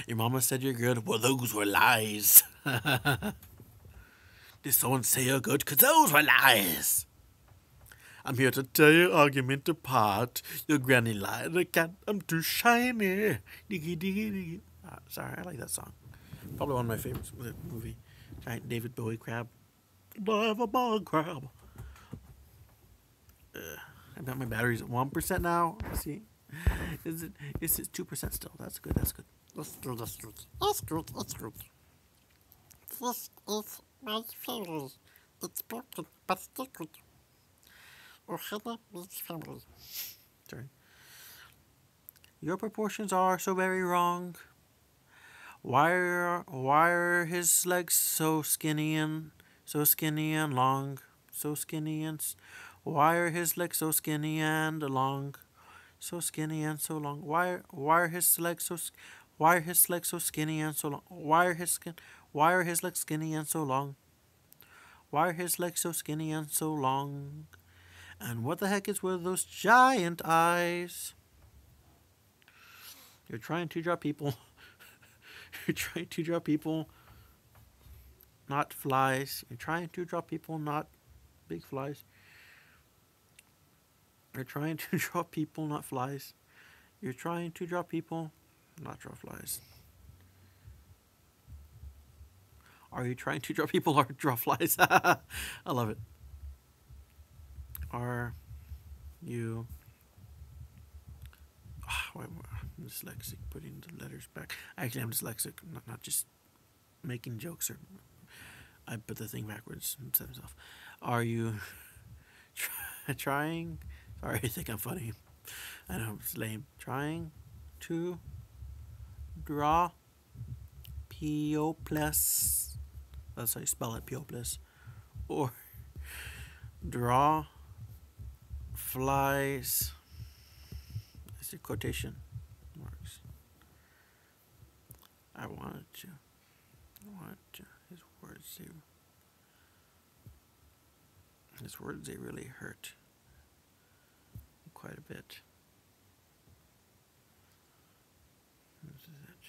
Your mama said you're good. Well, those were lies. Did someone say you're good? 'Cause those were lies. I'm here to tear your argument apart. Your granny lied. The cat, I'm too shiny. Diggy, diggy, diggy. Sorry, I like that song. Probably one of my favorites with the movie. Giant David Bowie crab. I have a bog crab. I bet my battery's at 1% now. Let's see. Is it 2% still? That's good. That's good. This is my family. It's broken, but still good. Ohana means family. Sorry. Your proportions are so very wrong. Why are his legs so skinny and long? So skinny and why are his legs so skinny and long? So skinny and so long. Why are his legs so skinny and so long? Why are his legs skinny and so long? Why are his legs so skinny and so long? And what the heck is with those giant eyes? You're trying to draw people. You're trying to draw people, not flies. You're trying to draw people, not big flies. You're trying to draw people, not flies. You're trying to draw people, not draw flies. Are you trying to draw people or draw flies? I love it. Are you... I'm dyslexic, putting the letters back. Actually, I'm dyslexic, not just making jokes. Or I put the thing backwards instead of myself. Are you trying... Sorry, I think I'm funny. I know, it's lame. Trying to draw Peoples. That's how you spell it, Peoples. Or draw flies. That's your quotation marks. I wanted to. His words, they really hurt quite a bit. This is it.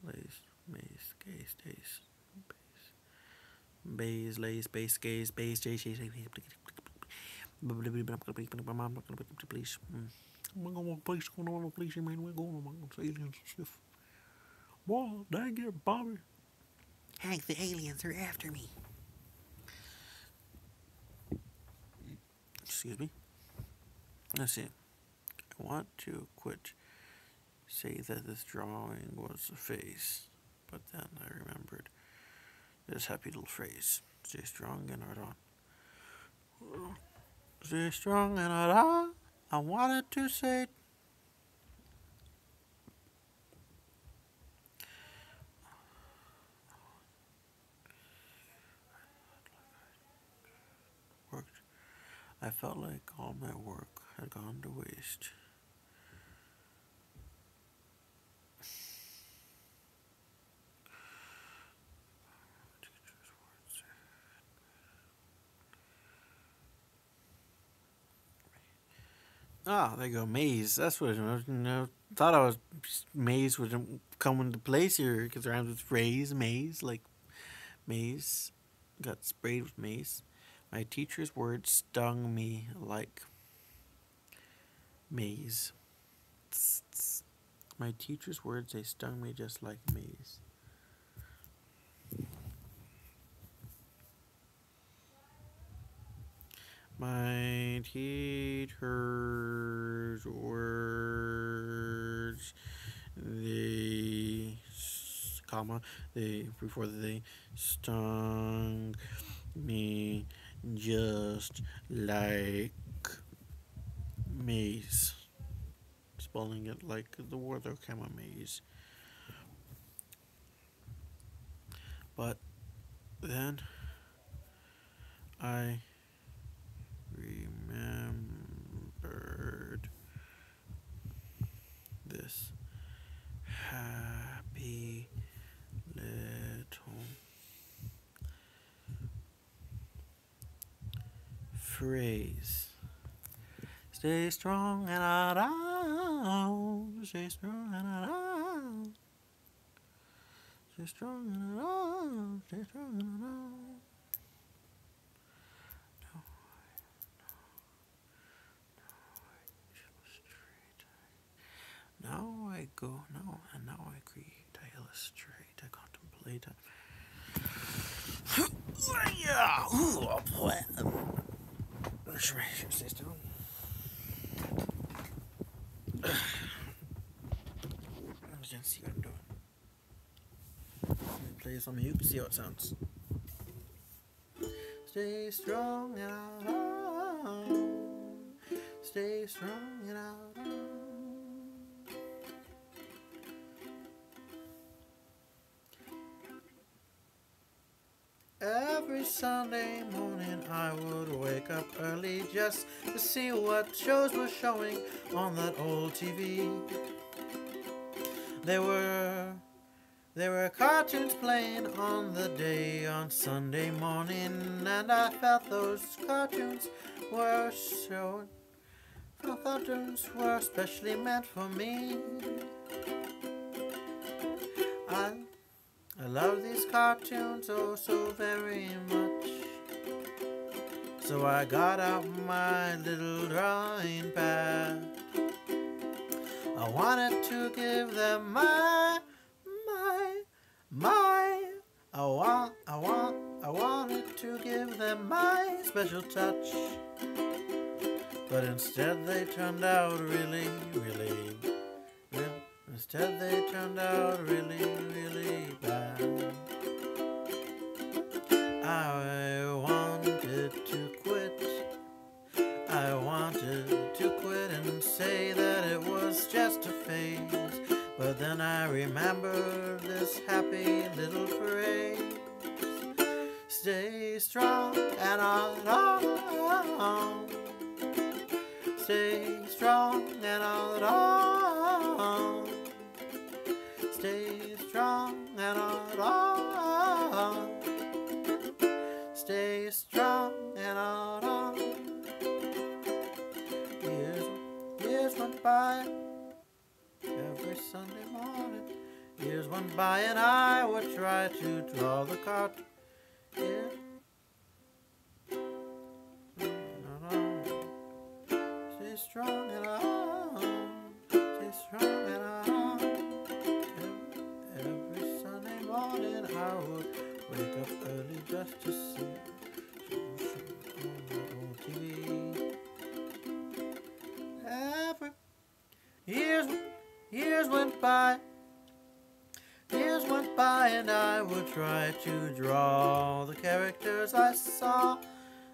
Lace, mace, gaze, dace, bays, lace, base, gaze, base, chase, chase, please. I'm going to police. I'm going to police. Man, we're going to aliens and stuff. Boy, dang it, Bobby. Hank, the aliens are after me. Excuse me. let's see. I want to quit. Say that this drawing was a face, but then I remembered this happy little phrase. Stay strong and art on. Stay strong and art on. I wanted to say. Worked. I felt like all my work had gone to waste. Ah, there you go, maze. That's what it was. Thought I was maze would come into place here because it rhymes with phrase, maze, like maze. Got sprayed with maze. My teacher's words stung me like maze. Tss, tss. My teacher's words, they stung me just like maze. My teacher's words, they, comma, they, before they stung me just like maze. Spelling it like the word or comma maze. But then I remembered this happy little phrase. Stay strong and around. Stay strong and around. Stay strong and around. Stay strong and around. Now I go, now, and now I create, I illustrate, I contemplate. Yeah, ooh, I'll play. Stay still. I'm just gonna see what I'm doing. Play some music, see how it sounds. Stay strong and out. Stay strong and out. Every Sunday morning I would wake up early just to see what shows were showing on that old TV. There were cartoons playing on the day on Sunday morning, and I felt those cartoons were showing. The cartoons were especially meant for me. I love these cartoons oh so very much. So I got out my little drawing pad. I wanted to give them I wanted to give them my special touch. But instead they turned out really Instead they turned out really bad. I wanted to quit. I wanted to quit and say that it was just a phase. But then I remembered this happy little phrase. Stay strong and on. Stay strong and on. Stay strong and on. Stay strong and on. Years went by every Sunday morning. Years went by and I would try to draw the cart. Stay strong and on. Stay strong and on. Every Sunday morning I would wake up early just to see shows on the old TV. by. Years went by and I would try to draw the characters I saw.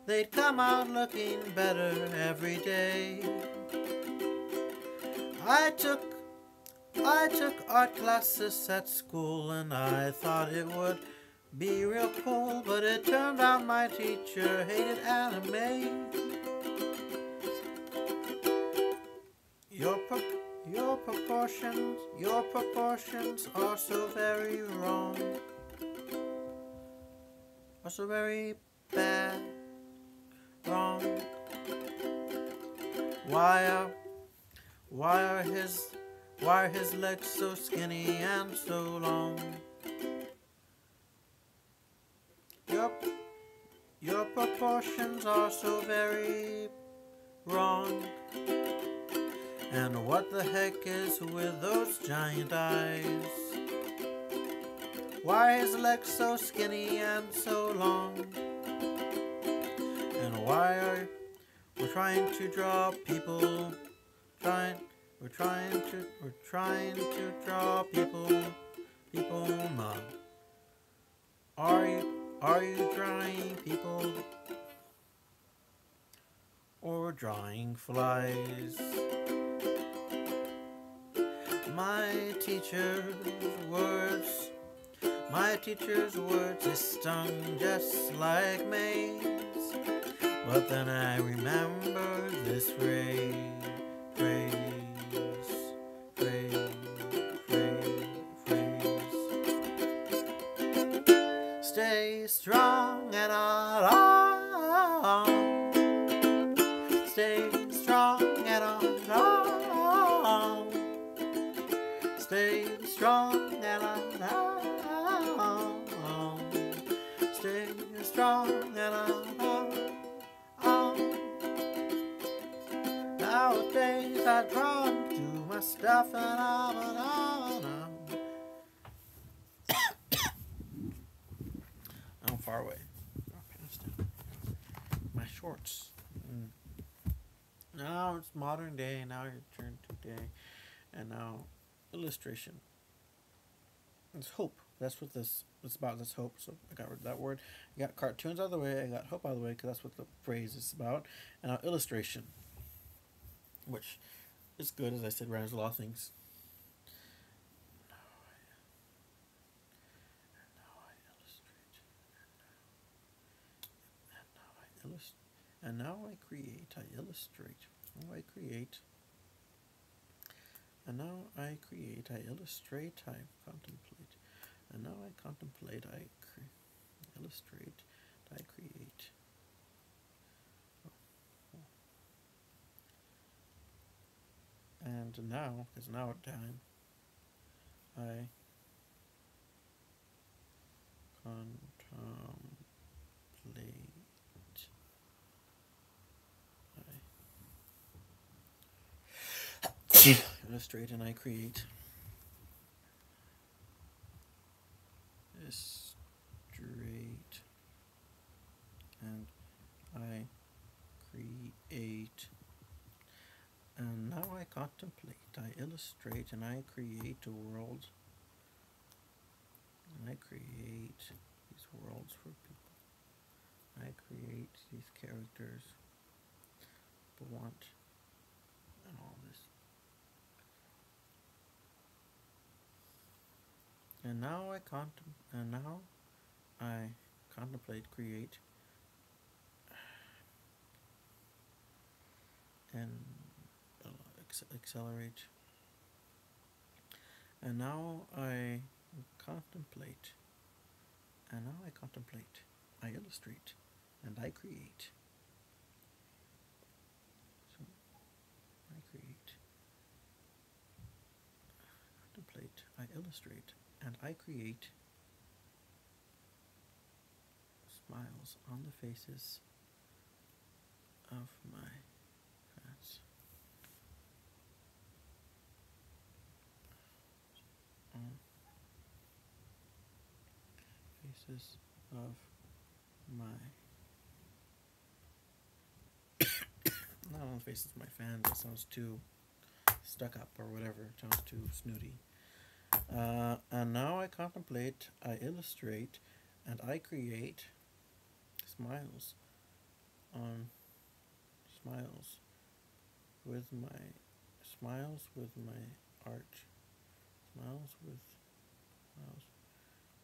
They'd come out looking better every day. I took art classes at school and I thought it would be real cool, but it turned out my teacher hated anime. Your proportions are so very wrong, are so very bad, wrong. Why are his legs so skinny and so long? Your proportions are so very wrong. And what the heck is with those giant eyes? Why are his legs so skinny and so long? And why are we trying to draw people? We're trying to draw people now. Are you drawing people or drawing flies? My teacher's words, they stung just like mace. But then I remember this phrase. Stay strong and on. Stay strong and on. Stay strong and on. Stay strong and on. Nowadays I draw and do my stuff and I'm far away. My shorts. Now it's modern day. Now your turn today, and now illustration. It's hope. That's what this is about. That's hope. So I got rid of that word. I got cartoons out of the way. I got hope out of the way because that's what the phrase is about. And now illustration, which is good, as I said, rhymes a lot of things. And now I create, I illustrate. Now I create. And now I create, I illustrate, I contemplate. And now I contemplate, I illustrate, I create. And now, is now time, I contemplate. Illustrate and I create. Illustrate and I create. And now I contemplate. I illustrate and I create a world. And I create these worlds for people. I create these characters people want and all this. And now I contemplate, create, and accelerate. And now I contemplate. And now I contemplate. I illustrate, and I create. So I create, contemplate, I illustrate, and I create smiles on the faces of my fans. On faces of my not on the faces of my fans. That sounds too stuck up or whatever. It sounds too snooty. And now I contemplate, I illustrate, and I create smiles on smiles with my art. Smiles with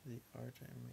the art I make.